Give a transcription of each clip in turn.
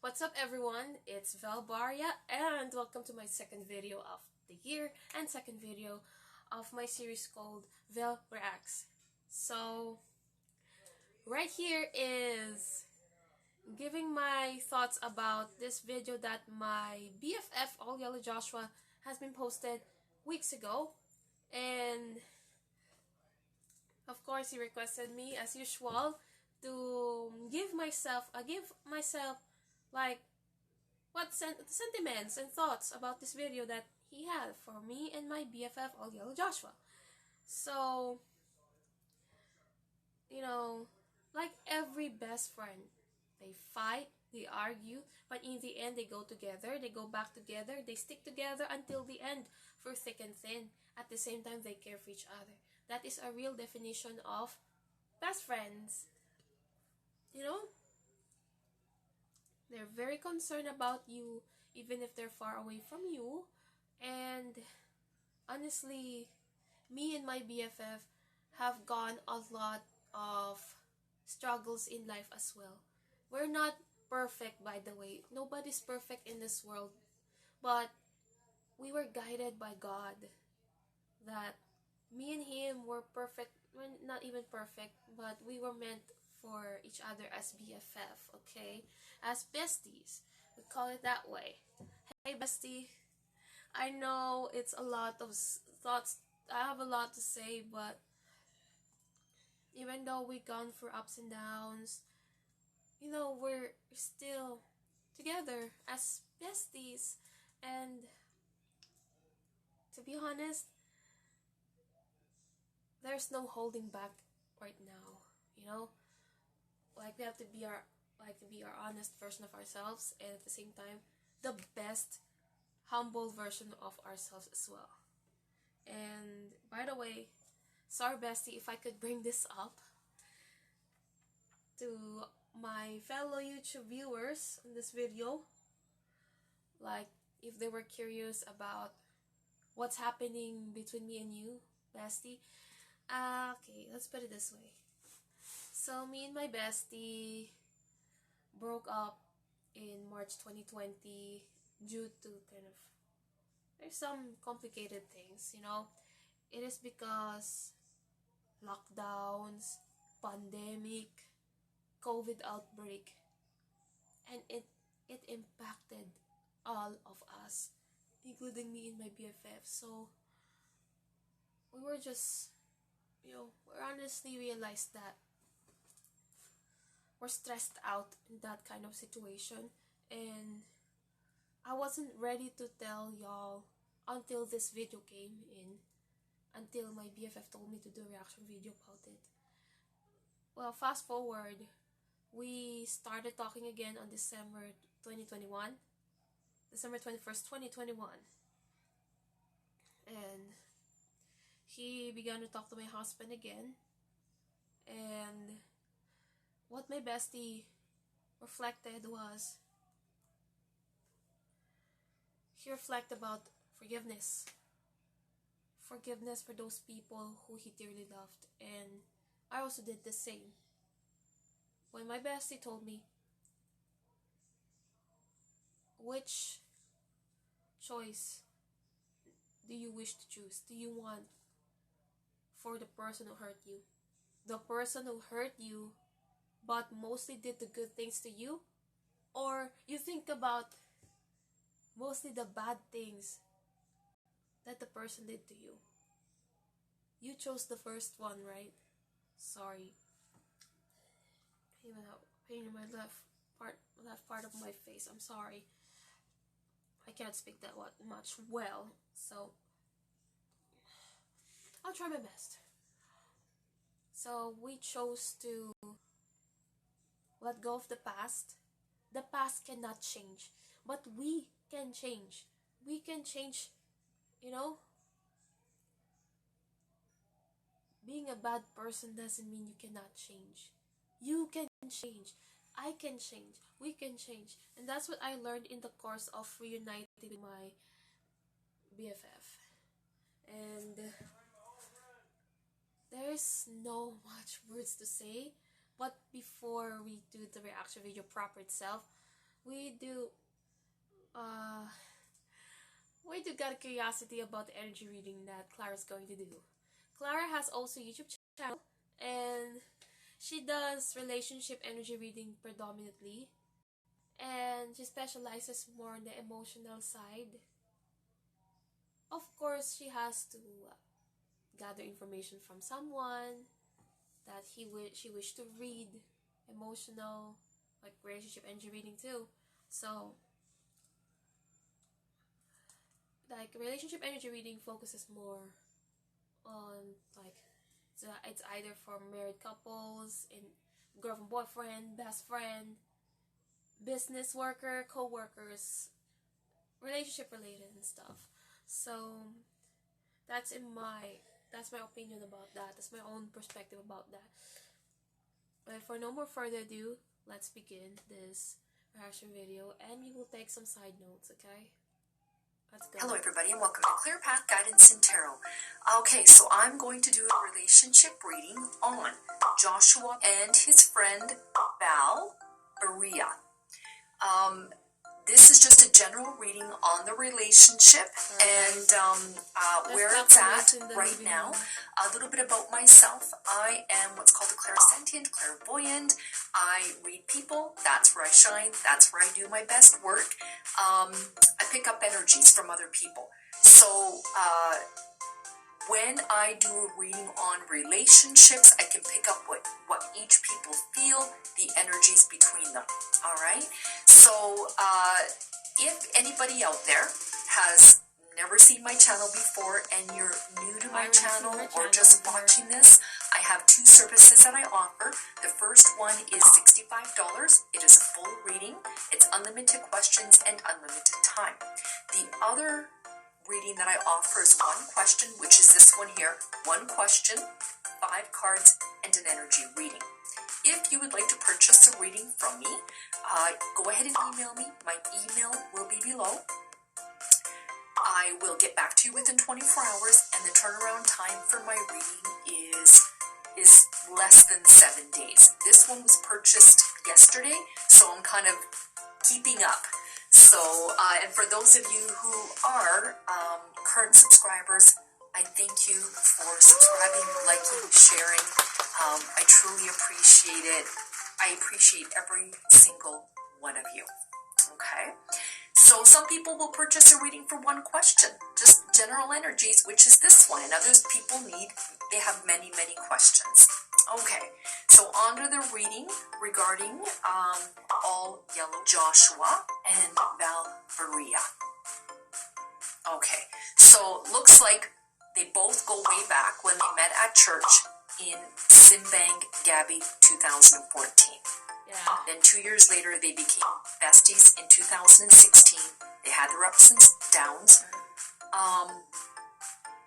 What's up everyone, it's Baria and welcome to my second video of the year and second video of my series called Vell Reacts. So right here is giving my thoughts about this video that my BFF All Yellow Joshua has been posted weeks ago, and of course he requested me as usual to give myself like what sentiments and thoughts about this video that he had for me and my BFF All Yellow Joshua. So, like every best friend, they fight, they argue, but in the end they go together, they go back together, they stick together until the end, for thick and thin. At the same time, they care for each other. That is a real definition of best friends. They're very concerned about you, even if they're far away from you. And honestly, me and my BFF have gone a lot of struggles in life as well. We're not perfect, by the way. Nobody's perfect in this world. But we were guided by God that me and him were perfect. We're not even perfect, but we were meant for each other as BFF, okay? As besties. We call it that way. Hey, bestie. I know it's a lot of thoughts. I have a lot to say, but even though we've gone through ups and downs, we're still together as besties. And to be honest, there's no holding back right now. Like we have to be our honest version of ourselves, and at the same time the best humble version of ourselves as well. And by the way, sorry bestie if I could bring this up to my fellow YouTube viewers in this video, like if they were curious about what's happening between me and you, bestie. Okay, let's put it this way. So me and my bestie broke up in March 2020 due to there's some complicated things, It is because lockdowns, pandemic, COVID outbreak, and it impacted all of us, including me and my BFF. So we were just, we honestly realized that we're stressed out in that kind of situation, and I wasn't ready to tell y'all until this video came in, until my BFF told me to do a reaction video about it. Well, fast forward, we started talking again on December 2021, December 21st, 2021, and he began to talk to my husband again. And what my bestie reflected was, he reflected about forgiveness for those people who he dearly loved, and I also did the same. When my bestie told me, which choice do you wish to choose? Do you want for the person who hurt you? The person who hurt you but mostly did the good things to you? Or you think about mostly the bad things that the person did to you? You chose the first one, right? Sorry. Pain in my left part of my face. I'm sorry. I can't speak that much well, so I'll try my best. So we chose to let go of the past. The past cannot change, but we can change. We can change, Being a bad person doesn't mean you cannot change. You can change. I can change. We can change. And that's what I learned in the course of reuniting with my BFF. And there's no much words to say, but before we do the reaction video proper itself, we do uh we do got a curiosity about the energy reading that Clara's going to do. Clara has also a YouTube channel, and she does relationship energy reading predominantly, and she specializes more on the emotional side. Of course, she has to gather information from someone that she wished to read emotional, like relationship energy reading too. So, like relationship energy reading focuses more on like, so it's either for married couples, in girlfriend, boyfriend, best friend, business worker, co-workers, relationship related and stuff. So that's that's my opinion about that. That's my own perspective about that. But for no more further ado, let's begin this reaction video, and we will take some side notes, okay? Let's go. Hello everybody, and welcome to Clear Path Guidance in Tarot. Okay, so I'm going to do a relationship reading on Joshua and his friend Vell Baria. This is just a general reading on the relationship and where it's at right now. A little bit about myself. I am what's called a clairsentient, clairvoyant. I read people. That's where I shine. That's where I do my best work. I pick up energies from other people. So when I do a reading on relationships, I can pick up what each people feel, the energies between them. All right? So if anybody out there has never seen my channel before and you're new to my channel or just watching this, I have two services that I offer. The first one is $65. It is a full reading. It's unlimited questions and unlimited time. The other reading that I offer is one question, which is this one here. One question, 5 cards, and an energy reading. If you would like to purchase a reading from me, go ahead and email me. My email will be below. I will get back to you within 24 hours, and the turnaround time for my reading is less than 7 days. This one was purchased yesterday, so I'm kind of keeping up. So, and for those of you who are current subscribers, I thank you for subscribing, liking, sharing. I truly appreciate it. I appreciate every single one of you. Okay? So some people will purchase a reading for one question, just general energies, which is this one. And others people they have many, many questions. Okay, so on to the reading regarding all yellow Joshua and Vell Baria. Okay, so looks like they both go way back when they met at church in Simbang Gabi 2014. Yeah. Then 2 years later, they became besties in 2016. They had their ups and downs.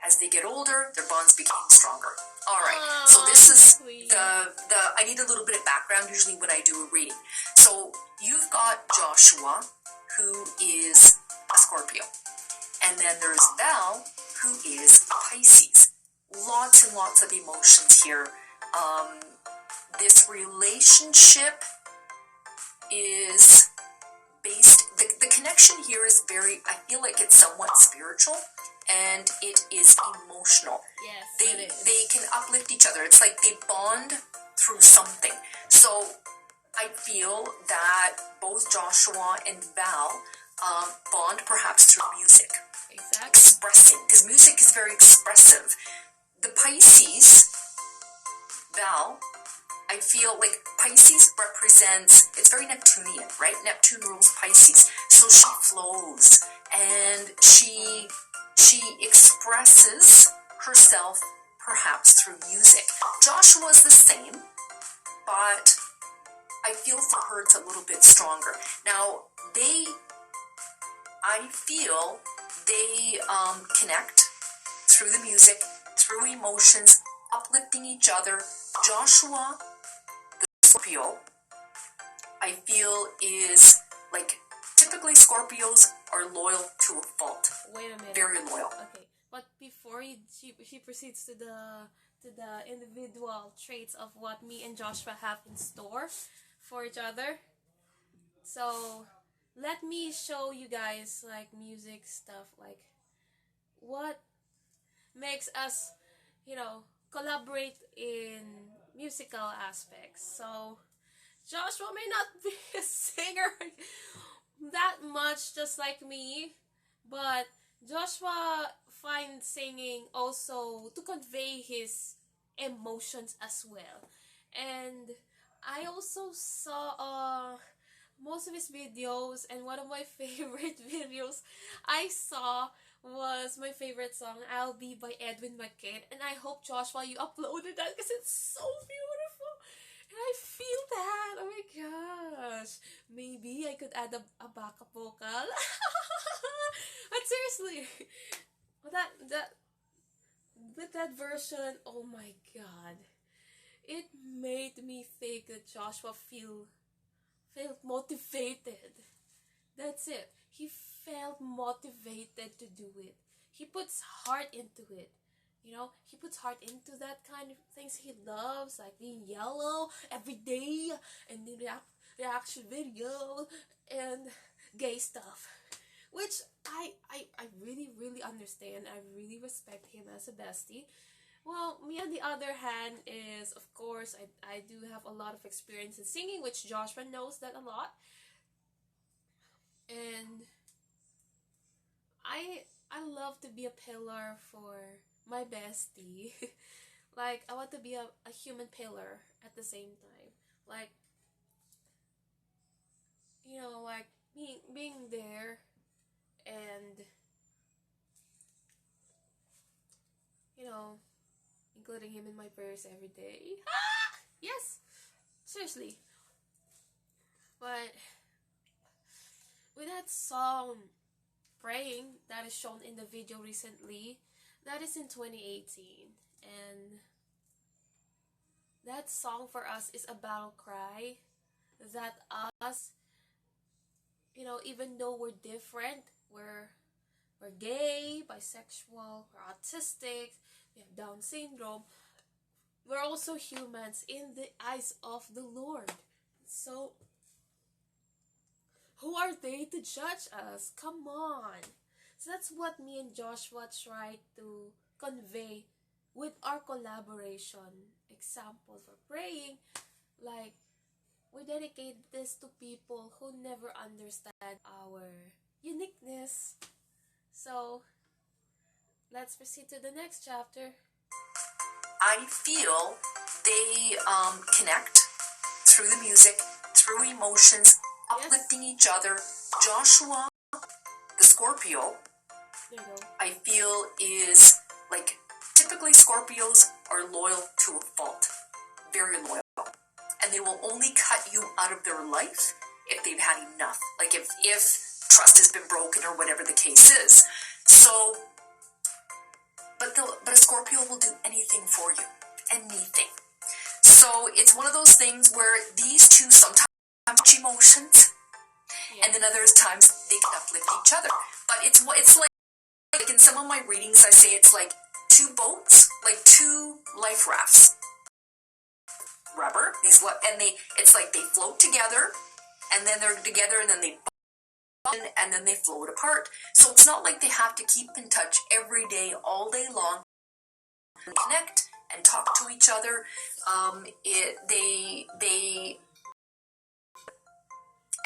As they get older, their bonds became stronger. All right, so this is sweet. I need a little bit of background usually when I do a reading. So you've got Joshua, who is a Scorpio. And then there's Vell, who is a Pisces. Lots and lots of emotions here. This relationship is based, the connection here is I feel like it's somewhat spiritual, and it is emotional. Yes, they can uplift each other. It's like they bond through something. So I feel that both Joshua and Vell bond perhaps through music. exactly. Expressing, because music is very expressive. The Pisces, Vell, I feel like Pisces represents, it's very Neptunian, right? Neptune rules Pisces. So she flows and she expresses herself perhaps through music. Joshua's the same, but I feel for her it's a little bit stronger. Now, I feel they connect through the music, through emotions, uplifting each other. Joshua, the Scorpio, I feel is like, typically Scorpios are loyal to a fault. Wait a minute. Very loyal. Okay, but before she proceeds to the individual traits of what me and Joshua have in store for each other. So let me show you guys like music stuff, like what makes us, collaborate in musical aspects. So Joshua may not be a singer that much just like me, but Joshua finds singing also to convey his emotions as well. And I also saw most of his videos, and one of my favorite videos I saw was my favorite song, I'll Be by Edwin McCain. And I hope, Joshua, you uploaded that because it's so beautiful. And I feel that. Oh my gosh. Maybe I could add a backup vocal. But seriously, that with that version, oh my god. It made me think that Joshua felt motivated. That's it. He felt motivated to do it. He puts heart into it. He puts heart into that kind of things he loves, like being yellow every day, and the reaction video, and gay stuff. Which I really, really understand. I really respect him as a bestie. Well, me on the other hand is, of course, I do have a lot of experience in singing, which Joshua knows that a lot. And I love to be a pillar for my bestie. Like, I want to be a human pillar at the same time. Like, like being there and, including him in my prayers every day. Ah! Yes! Seriously. But with that song, Praying, that is shown in the video recently, that is in 2018. And that song for us is a battle cry that us, even though we're different, we're gay, bisexual, we're autistic, we have Down syndrome, we're also humans in the eyes of the Lord. So, who are they to judge us? Come on. So that's what me and Joshua tried to convey with our collaboration. Example for praying, like, we dedicate this to people who never understand our uniqueness. So, let's proceed to the next chapter. I feel they connect through the music, through emotions, uplifting each other. Joshua, the Scorpio, There you go. I feel is like, typically Scorpios are loyal to a fault, very loyal, and they will only cut you out of their life if they've had enough, like if trust has been broken or whatever the case is. So, but a Scorpio will do anything for you, anything. So it's one of those things where these two sometimes have emotions, and then other times they can uplift each other. But it's like in some of my readings, I say it's like two boats, like two life rafts. Rubber, it's like they float together, and then they're together, and then they bump, and then they float apart. So it's not like they have to keep in touch every day, all day long, and connect and talk to each other.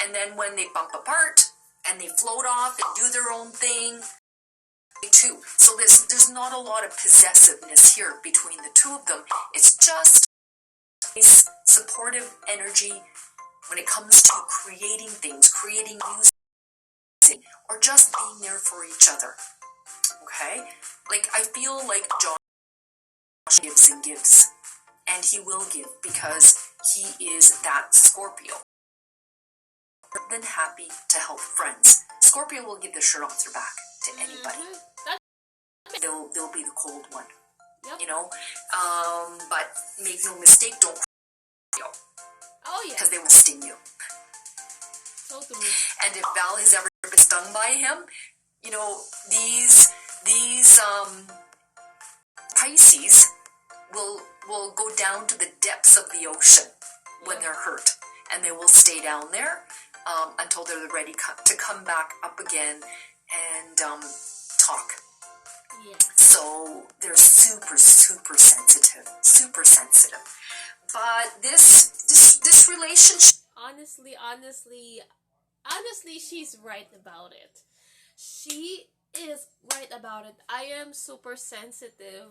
And then when they bump apart and they float off and do their own thing, they too. So there's not a lot of possessiveness here between the two of them. It's just this supportive energy when it comes to creating things, creating music, or just being there for each other. Okay? Like, I feel like Josh gives and gives, and he will give because he is that Scorpio. More than happy to help friends. Scorpio will give the shirt off their back to anybody. They'll be the cold one. Yep. But make no mistake, don't cry. Oh yeah. Because they will sting you. Totally. And if Val has ever been stung by him, these Pisces will go down to the depths of the ocean when they're hurt, and they will stay down there until they're ready to come back up again and talk. Yeah. So they're super, super sensitive, super sensitive. But this relationship. Honestly, she's right about it. She is right about it. I am super sensitive,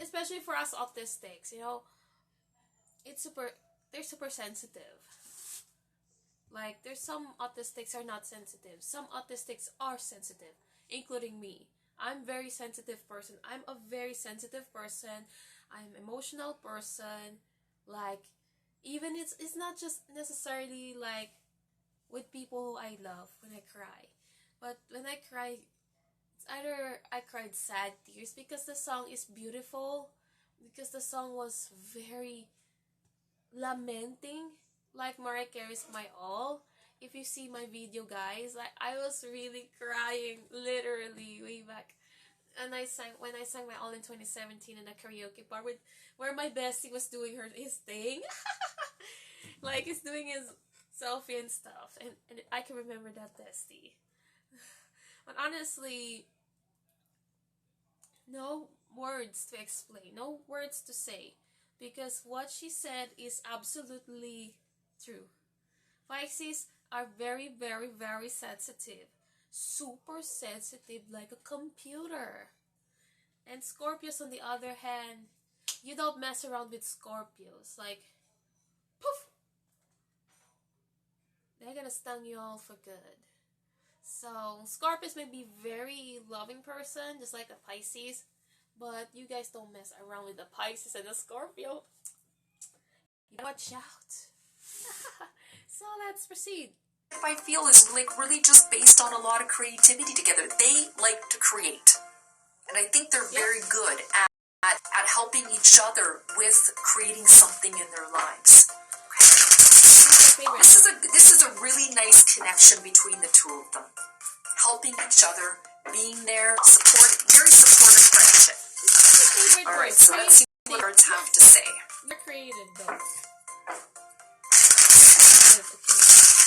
especially for us autistics. You know, they're super sensitive. Like, there's some autistics are not sensitive. Some autistics are sensitive, including me. I'm very sensitive person. I'm a very sensitive person. I'm emotional person. Like, even it's not just necessarily like with people who I love when I cry. But when I cry, it's either I cried sad tears because the song is beautiful, because the song was very lamenting, like Mariah Carey's My All. If you see my video, guys, like I was really crying, literally, way back. And when I sang My All in 2017 in a karaoke bar where my bestie was doing his thing, like he's doing his selfie and stuff, and I can remember that, bestie. But honestly, no words to explain, no words to say, because what she said is absolutely true. Pisces are very, very, very sensitive. Super sensitive, like a computer. And Scorpios, on the other hand, you don't mess around with Scorpios. Like, poof! They're gonna stung you all for good. So, Scorpios may be very loving person, just like a Pisces. But you guys don't mess around with the Pisces and the Scorpio. You watch out. So let's proceed. I feel is like really just based on a lot of creativity together. They like to create. And I think they're very good at helping each other with creating something in their lives. This is a really nice connection between the two of them. Helping each other, being there, very supportive friendship. Alright, so let's see what cards have to say. You're creative, though.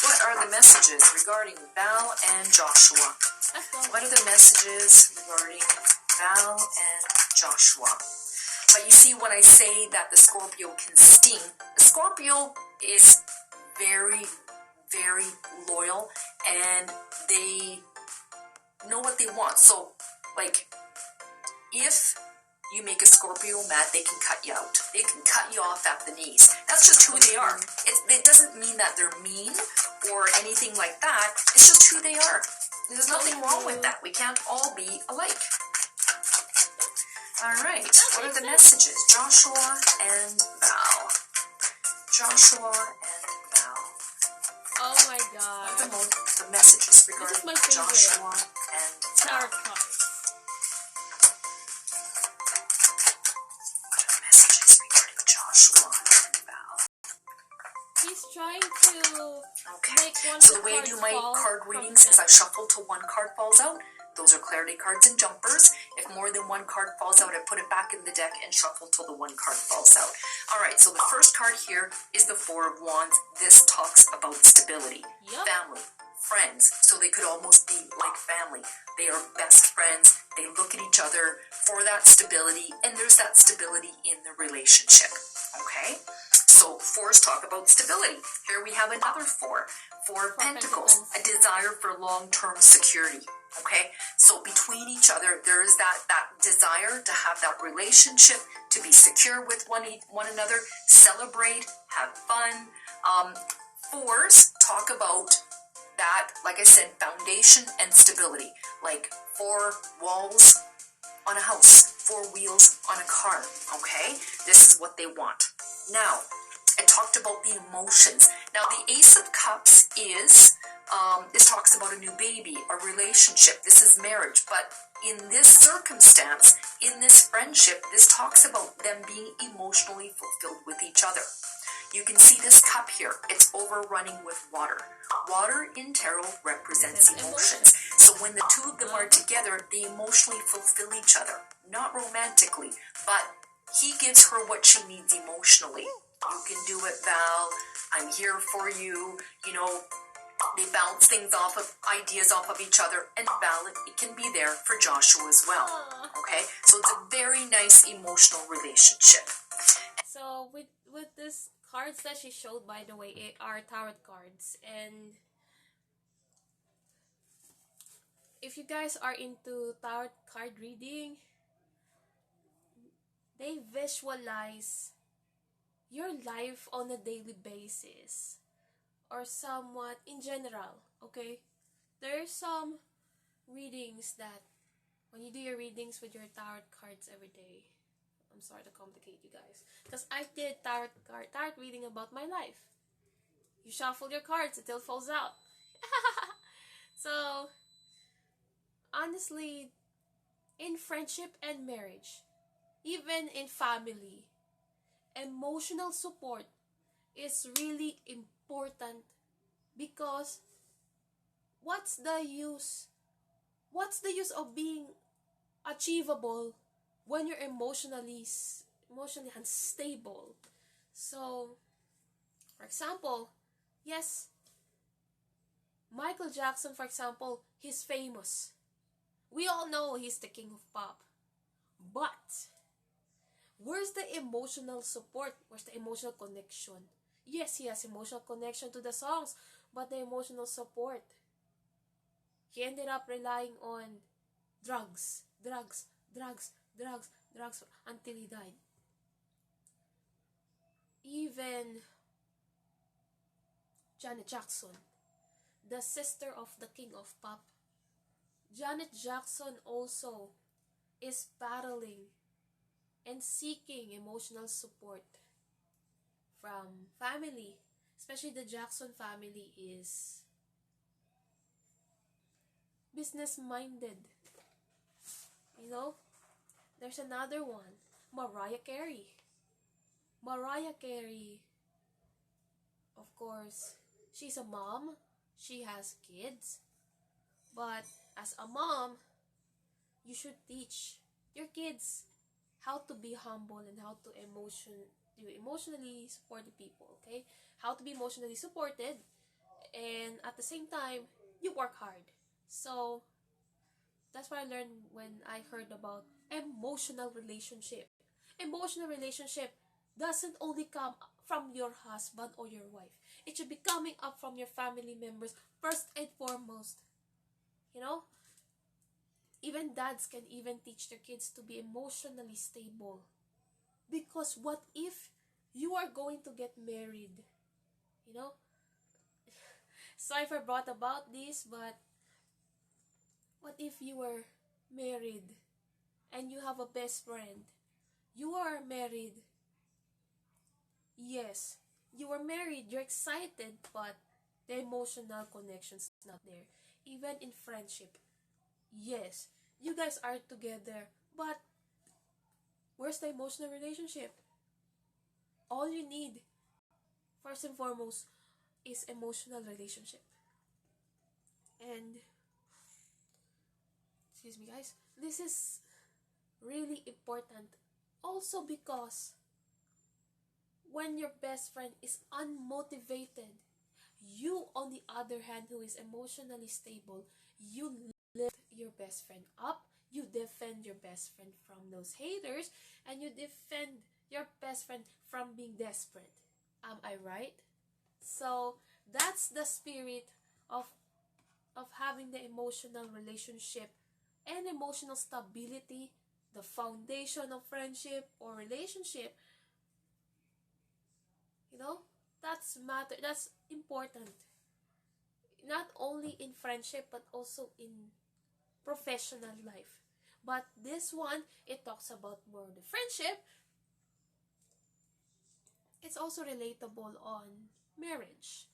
What are the messages regarding Val and Joshua? What are the messages regarding Val and Joshua? But you see, when I say that the Scorpio can sting, the Scorpio is very, very loyal, and they know what they want. So, like, if you make a Scorpio mad, they can cut you out. They can cut you off at the knees. That's just who they are. It doesn't mean that they're mean or anything like that. It's just who they are. There's nothing wrong with that. We can't all be alike. Alright, what are the messages? Joshua and Val. Joshua and Val. Oh my god. What are the messages regarding Joshua and Val? He's trying to make one. So the way I do my card readings is I shuffle till one card falls out. Those are clarity cards and jumpers. If more than one card falls out, I put it back in the deck and shuffle till the one card falls out. Alright, so the first card here is the Four of Wands. This talks about stability, family, friends. So they could almost be like family. They are best friends. They look at each other for that stability, and there's that stability in the relationship. Okay? So fours talk about stability. Here we have another four. Four of Pentacles, a desire for long-term security. Okay? So between each other, there is that desire to have that relationship, to be secure with one another, celebrate, have fun. Fours talk about that, like I said, foundation and stability. Like 4 walls on a house, 4 wheels on a car. Okay? This is what they want. Now, I talked about the emotions. Now, the Ace of Cups is, this talks about a new baby, a relationship. This is marriage. But in this circumstance, in this friendship, this talks about them being emotionally fulfilled with each other. You can see this cup here. It's overrunning with water. Water in tarot represents emotions. So when the two of them are together, they emotionally fulfill each other. Not romantically, but he gives her what she needs emotionally. You can do it, Val. I'm here for you. You know, They bounce things off of ideas off of each other, and Val, it can be there for Joshua as well. Okay, so it's a very nice emotional relationship. So with this cards that she showed, by the way, it are tarot cards, and if you guys are into tarot card reading, they visualize your life on a daily basis or somewhat in general, okay? There's some readings that when you do your readings with your tarot cards every day, I'm sorry to complicate you guys, because I did tarot reading about my life. You shuffle your cards until it falls out. So honestly, in friendship and marriage, even in family, emotional support is really important, because what's the use of being achievable when you're emotionally unstable? So for example, yes, Michael Jackson, for example, he's famous. We all know he's the king of pop. But where's the emotional support? Where's the emotional connection? Yes, he has emotional connection to the songs, but the emotional support, he ended up relying on drugs until he died. Even Janet Jackson, the sister of the king of pop, Janet Jackson also is battling and seeking emotional support from family. Especially the Jackson family is business minded. You know, there's another one, Mariah Carey. Mariah Carey, of course, she's a mom, she has kids, but as a mom, you should teach your kids how to be humble and how to emotionally support the people, okay? How to be emotionally supported, and at the same time, you work hard. So that's what I learned when I heard about emotional relationship. Emotional relationship doesn't only come from your husband or your wife. It should be coming up from your family members first and foremost. You know, even dads can even teach their kids to be emotionally stable. Because what if you are going to get married? You know? Sorry if I brought about this, but what if you were married and you have a best friend? You are married. Yes, you are married, you're excited, but the emotional connection's not there. Even in friendship. Yes, you guys are together, but where's the emotional relationship? All you need, first and foremost, is emotional relationship. And, excuse me guys, this is really important. Also because when your best friend is unmotivated, you on the other hand who is emotionally stable, you lift your best friend up, you defend your best friend from those haters, and you defend your best friend from being desperate. Am I right? So that's the spirit of having the emotional relationship and emotional stability, the foundation of friendship or relationship. You know, that's important, not only in friendship but also in professional life. But this one, it talks about more the friendship. It's also relatable on marriage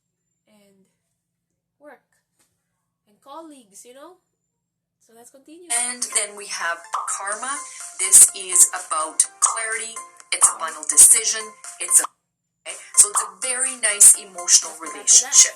and work and colleagues, you know. So let's continue. And then we have karma. This is about clarity. It's a final decision. So it's a very nice emotional relationship.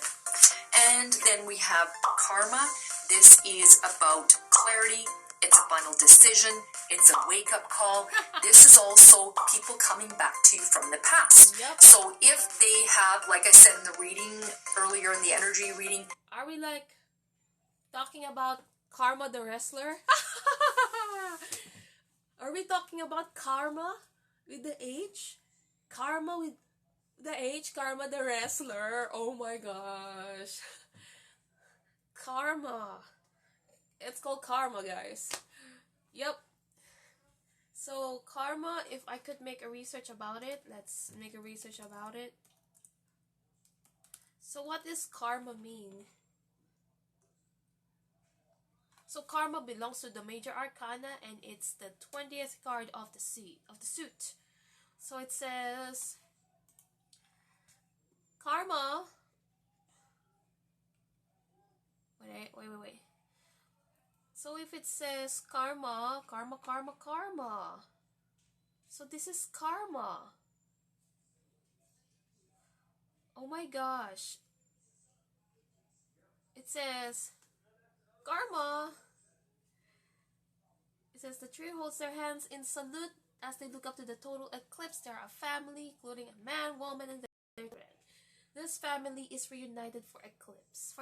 And then we have karma. This is about clarity. It's a final decision. It's a wake-up call. This is also people coming back to you from the past. Yep. So if they have, like I said in the reading earlier, in the energy reading. Are we like talking about Karma the wrestler? Are we talking about Karma with the H? Karma with the H, Karma the wrestler. Oh my gosh. Karma. It's called Karma, guys. Yep. So, karma, if I could make a research about it, let's make a research about it. So, what does karma mean? So, karma belongs to the major arcana, and it's the 20th card of the suit. So, it says karma. Wait. So if it says karma, so this is karma. Oh my gosh. It says karma. It says the trio holds their hands in salute as they look up to the total eclipse. They are a family, including a man, woman, and their children. This family is reunited for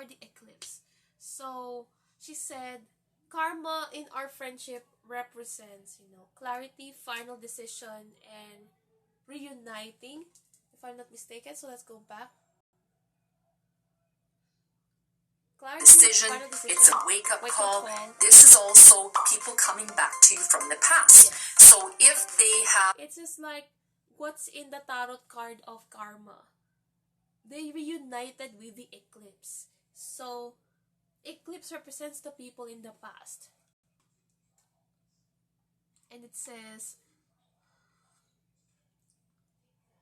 the eclipse. So she said, karma in our friendship represents, clarity, final decision, and reuniting, if I'm not mistaken. So let's go back. Clarity, decision. It's a wake-up call. This is also people coming back to you from the past. Yes. So if they have... It's just like what's in the tarot card of karma. They reunited with the eclipse. So eclipse represents the people in the past. And it says,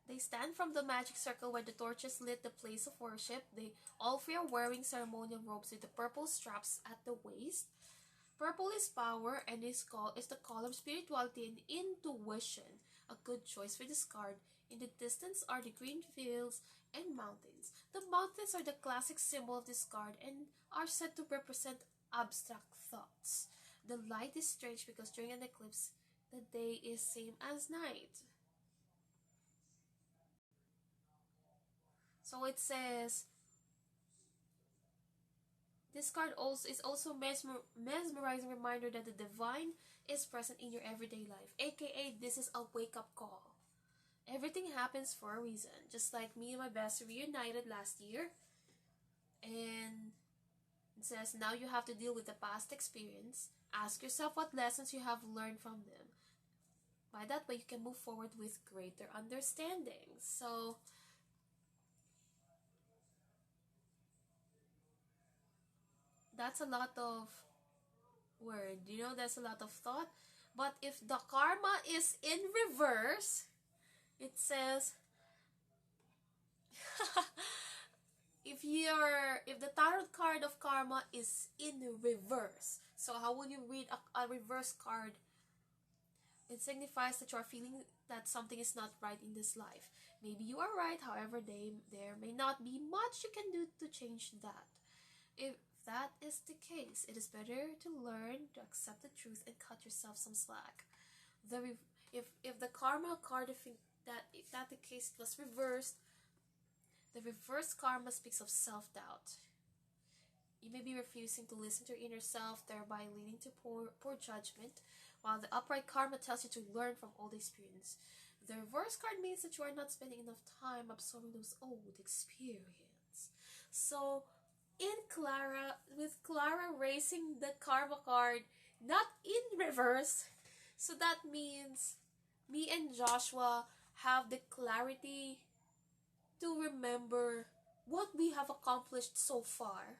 they stand from the magic circle where the torches lit the place of worship. They all three are wearing ceremonial robes with the purple straps at the waist. Purple is power, and is the color of spirituality and intuition. A good choice for this card. In the distance are the green fields and mountains. The mountains are the classic symbol of this card and are said to represent abstract thoughts. The light is strange because during an eclipse, the day is same as night. So it says, this card is also mesmerizing reminder that the divine is present in your everyday life, aka this is a wake-up call. Everything happens for a reason, just like me and my bestie reunited last year. And it says, now you have to deal with the past experience. Ask yourself what lessons you have learned from them. By that way, you can move forward with greater understanding. So that's a lot of word, that's a lot of thought. But if the karma is in reverse, it says if the tarot card of karma is in reverse, so how would you read a reverse card? It signifies that you are feeling that something is not right in this life. Maybe you are right, however, there may not be much you can do to change that. If that is the case, it is better to learn to accept the truth and cut yourself some slack. If the karma card, if that the case was reversed, the reverse karma speaks of self-doubt. You may be refusing to listen to your inner self, thereby leading to poor judgment, while the upright karma tells you to learn from old experience. The reverse card means that you are not spending enough time absorbing those old experience. So, with Clara raising the karma card, not in reverse, so that means me and Joshua have the clarity to remember what we have accomplished so far.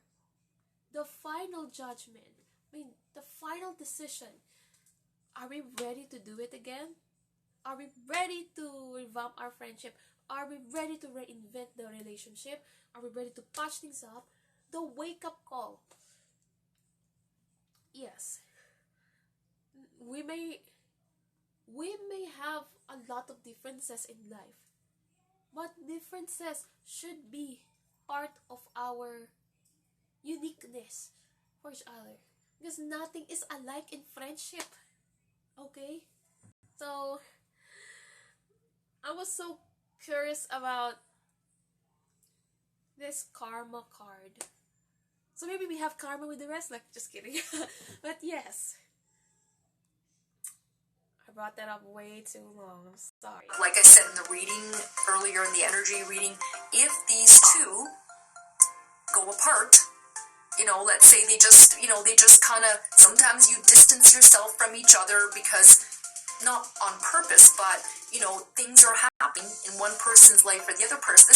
The final judgment, the final decision. Are we ready to do it again? Are we ready to revamp our friendship? Are we ready to reinvent the relationship? Are we ready to patch things up? The wake-up call. Yes. We may have a lot of differences in life, but differences should be part of our uniqueness for each other. because nothing is alike in friendship. Okay? So, I was so curious about this karma card. So maybe we have karma with the rest, like, just kidding. But yes, I brought that up way too long. I'm sorry. Like I said in the reading earlier, in the energy reading, if these two go apart, let's say they just kind of, sometimes you distance yourself from each other because, not on purpose, but, things are happening in one person's life or the other person.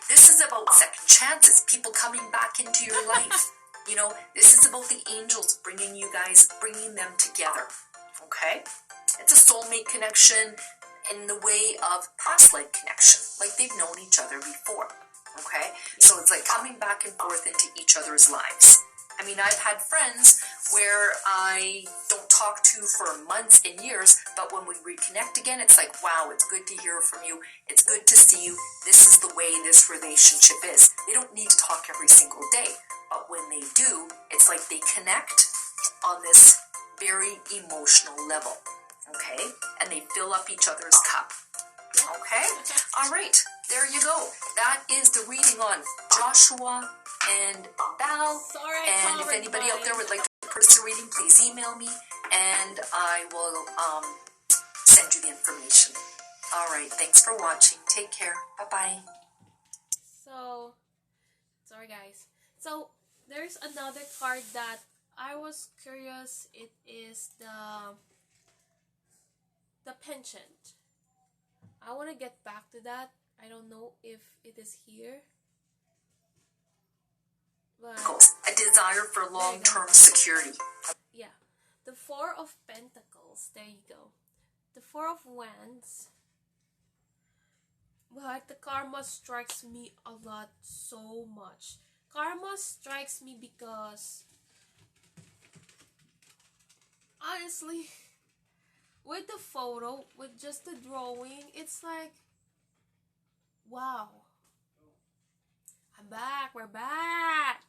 This is about second chances, people coming back into your life. This is about the angels bringing them together. Okay? It's a soulmate connection in the way of past life connection, like they've known each other before. Okay? So it's like coming back and forth into each other's lives. I mean, I've had friends where I don't talk to for months and years, but when we reconnect again, it's like, wow, it's good to hear from you. It's good to see you. This is the way this relationship is. They don't need to talk every single day, but when they do, it's like they connect on this very emotional level, okay? And they fill up each other's cup, okay? All right, there you go. That is the reading on Joshua and Vell. And if anybody out there would like to purchase a reading, please email me and I will send you the information. All right, thanks for watching. Take care. Bye-bye. So, sorry guys. So, there's another card that I was curious. It is the penchant. I want to get back to that. I don't know if it is here. But a desire for long-term security. Yeah. The Four of Pentacles. There you go. The Four of Wands. But the karma strikes me a lot, so much. Karma strikes me because, honestly, with the photo, with just the drawing, it's like, wow. I'm back, we're back.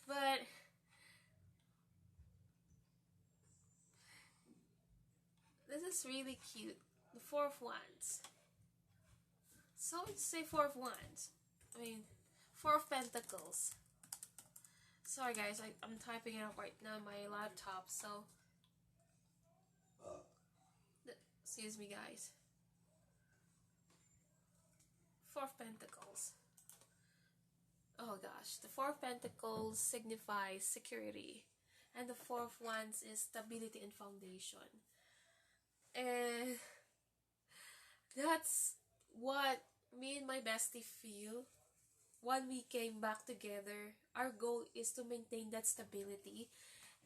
But this is really cute. The Four of Wands. So let's say Four of Wands. I mean, Four of Pentacles. Sorry guys, I'm typing it up right now on my laptop, so excuse me guys. Four of Pentacles. Oh gosh, the Four of Pentacles signifies security, and the Four of Wands is stability and foundation. And that's what me and my bestie feel when we came back together. Our goal is to maintain that stability.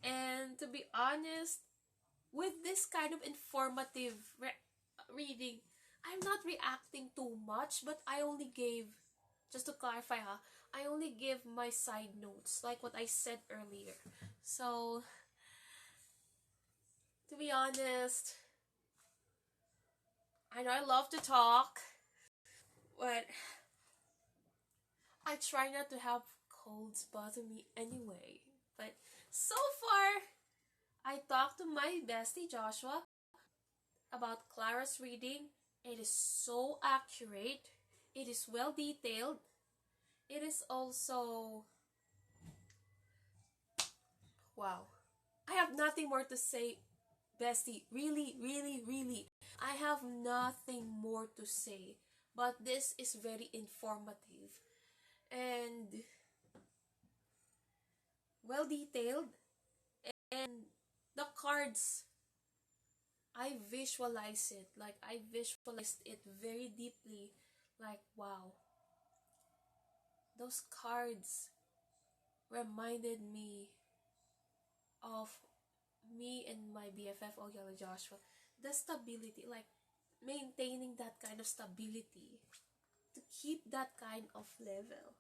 And to be honest, with this kind of informative reading, I'm not reacting too much, but I only gave, just to clarify I only give my side notes, like what I said earlier. So, to be honest, I know I love to talk, but I try not to have colds bother me anyway. But so far, I talked to my bestie Joshua about Clara's reading. It is so accurate. It is well detailed. It is also, wow. I have nothing more to say, bestie. Really, really, really. I have nothing more to say. But this is very informative and well detailed. And the cards, I visualize it. Like, I visualized it very deeply. Like, wow. Those cards reminded me of me and my BFF, Ogyala Joshua. The stability, like, maintaining that kind of stability. To keep that kind of level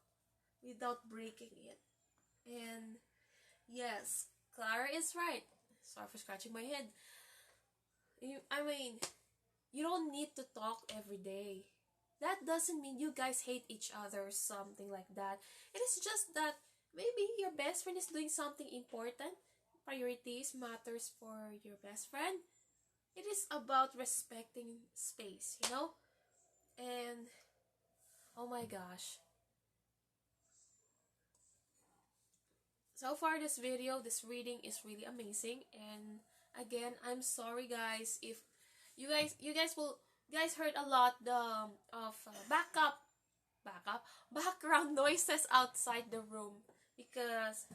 without breaking it. And yes, Clara is right. Sorry for scratching my head. I mean, you don't need to talk every day. That doesn't mean you guys hate each other or something like that. It is just that maybe your best friend is doing something important, priorities matters for your best friend, it is about respecting space, you know? And oh my gosh. So far this reading is really amazing, and again, I'm sorry guys if you guys heard a lot of background noises outside the room because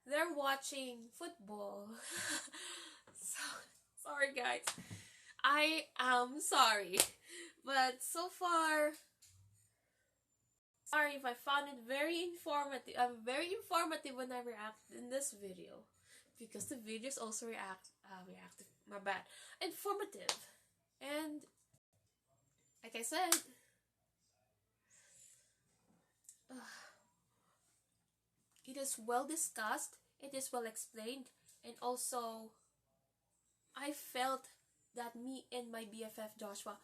they're watching football. So sorry guys. I am sorry. But so far, sorry if I found it very informative. I'm very informative when I react in this video because the videos also reactive. My bad. Informative. And like I said, it is well discussed, it is well explained, and also I felt that me and my BFF Joshua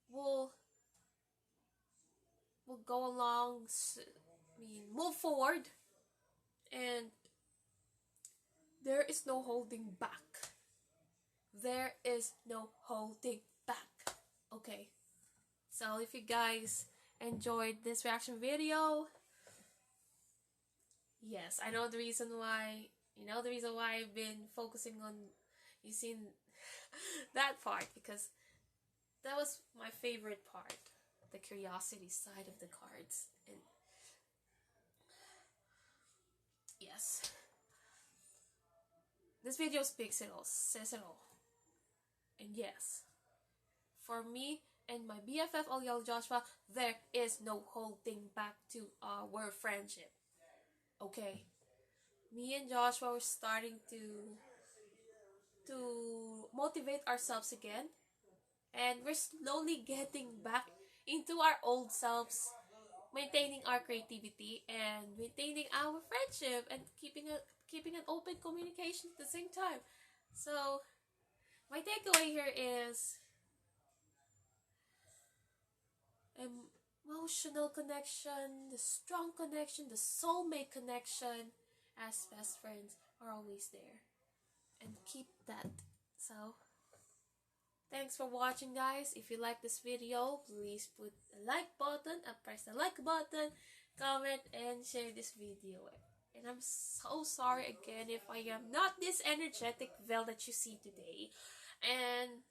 will go along, move forward, and there is no holding back. There is no holding back. Okay. So if you guys enjoyed this reaction video, yes, I know the reason why. You know the reason why I've been focusing on you seen that part because that was my favorite part, the curiosity side of the cards. And yes, this video speaks it all, says it all. And yes, for me and my BFF Oliel Joshua, there is no holding back to our friendship. Okay, me and Joshua were starting to motivate ourselves again, and we're slowly getting back into our old selves, maintaining our creativity and maintaining our friendship and keeping an open communication at the same time. So my takeaway here is emotional connection, the strong connection, the soulmate connection as best friends are always there. And keep that. So thanks for watching guys. If you like this video, please put the like button and press the like button, comment and share this video. And I'm so sorry again if I am not this energetic Vell that you see today. And